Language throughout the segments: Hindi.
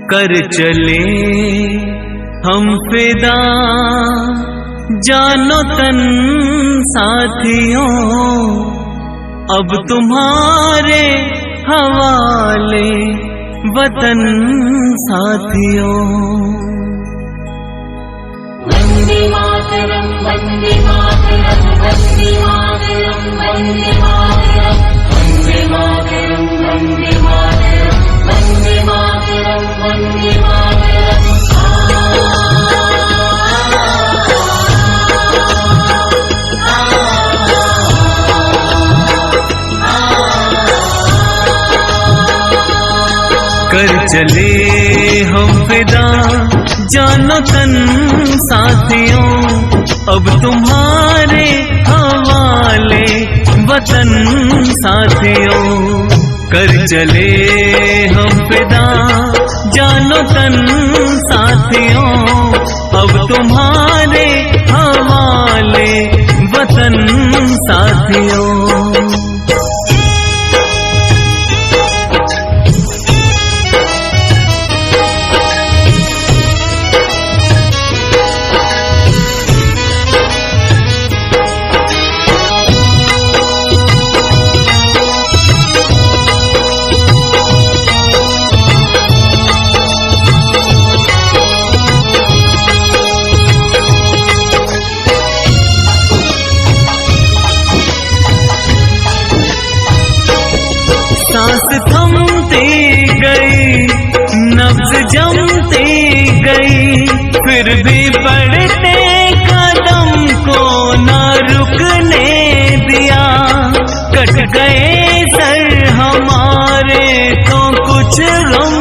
कर चले हम फिदा जानो तन साथियों, अब तुम्हारे हवाले वतन साथियों। वंदे मातरम वंदे मातरम वंदे मातरम वंदे मातरम वंदे मातरम वंदे मातरम वंदे मातरम वंदे मातरम। कर चले हम फिदा जानो तन साथियों, अब तुम्हारे हवाले वतन साथियों। कर चले हम फिदा जानो तन साथियों, अब तुम्हारे हवाले वतन साथियों। सांस थमती गई, नब्ज जमती गई, फिर भी बढ़ते कदम को न रुकने दिया। कट गए सर हमारे तो कुछ गम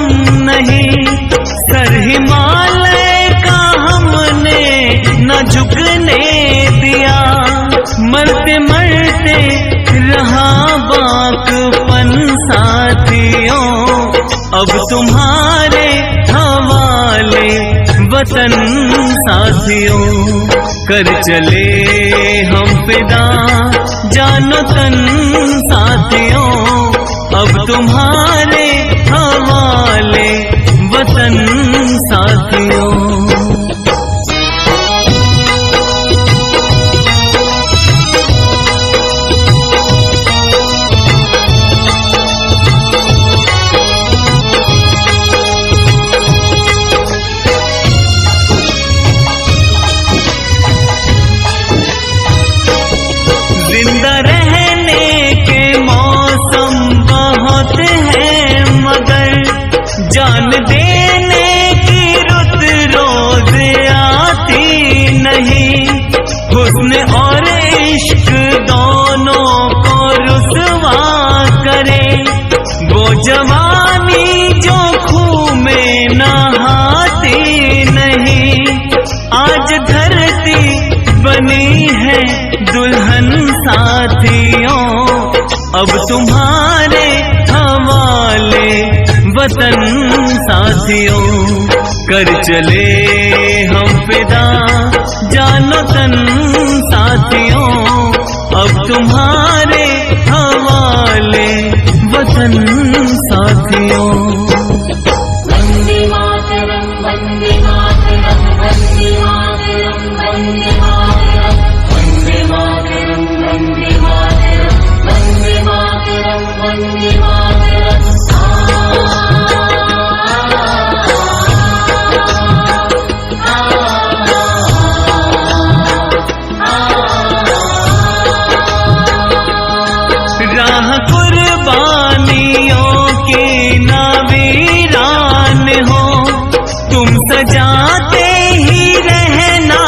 नहीं, सर हिमालय का हमने न झुकने दिया। मरते मरते रहा बाकपन साथियों, अब तुम्हारे हवाले वतन साथियों। कर चले हम फिदा जानो तन साथियों, अब तुम्हारे हवाले वतन साथियों। जिंदा रहने के मौसम बहुत हैं, मगर जान देने की रुत रोज आती नहीं। हुस्न और इश्क दोनों को रुसवा करे, वो जवानी जो खून में नहाती नहीं। आज धरती बनी है दुल्हन साथियों, अब तुम्हारे हवाले वतन साथियों। कर चले हम फिदा जानो तन साथियों, अब तुम्हारे हवाले वतन साथियों। वंदे मातरम वंदे मातरम वंदे मातरम वंदे मातरम वंदे मातरम वंदे मातरम वंदे मातरम वंदे मातरम। राह कुर्बानियों की ना वीरान हो, तुम सजाते ही रहना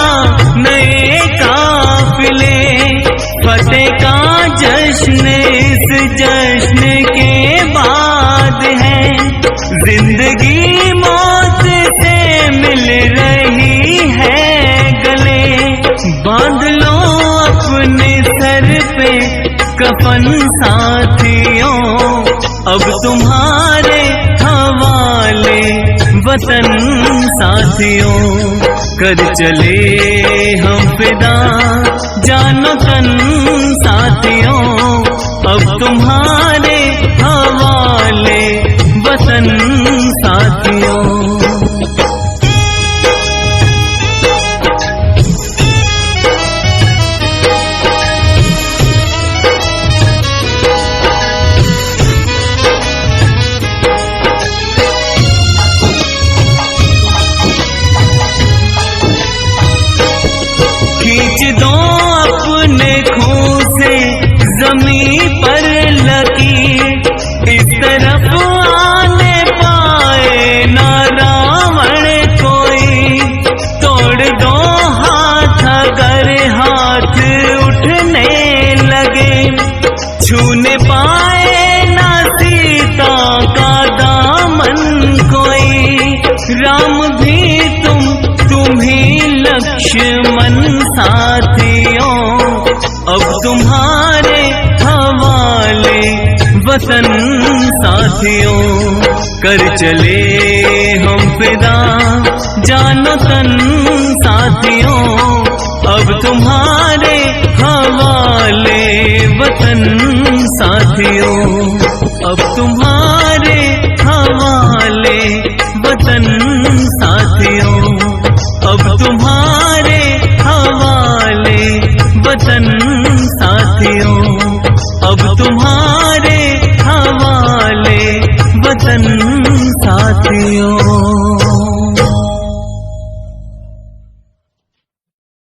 नए काफिले। फतेह का जश्न इस जश्न के बाद है, जिंदगी मौत से मिल रही है गले। बांध लो अपने सर पे कफन साथियों, अब तुम्हारे हवाले वतन साथियों। कर चले हम फिदा जानो तन साथियों, अब तुम्हारे हवाले वतन साथियों। खींच दो अपने खून से जमीन पर लकीर, इस तरफ आने पाए ना रावण कोई। तोड़ दो हाथ अगर हाथ उठने लगे, छूने पाए ना सीता का दामन कोई। राम भी तुम ही लक्ष्मण साथियों, अब तुम्हारे हवाले वतन साथियों। कर चले हम फिदा जानो तन साथियों, अब तुम्हारे हवाले वतन साथियों। अब तुम्हारे हवाले वतन साथियों, अब तुम्हारे हवाले वतन साथियों, अब तुम्हारे हवाले वतन साथियों।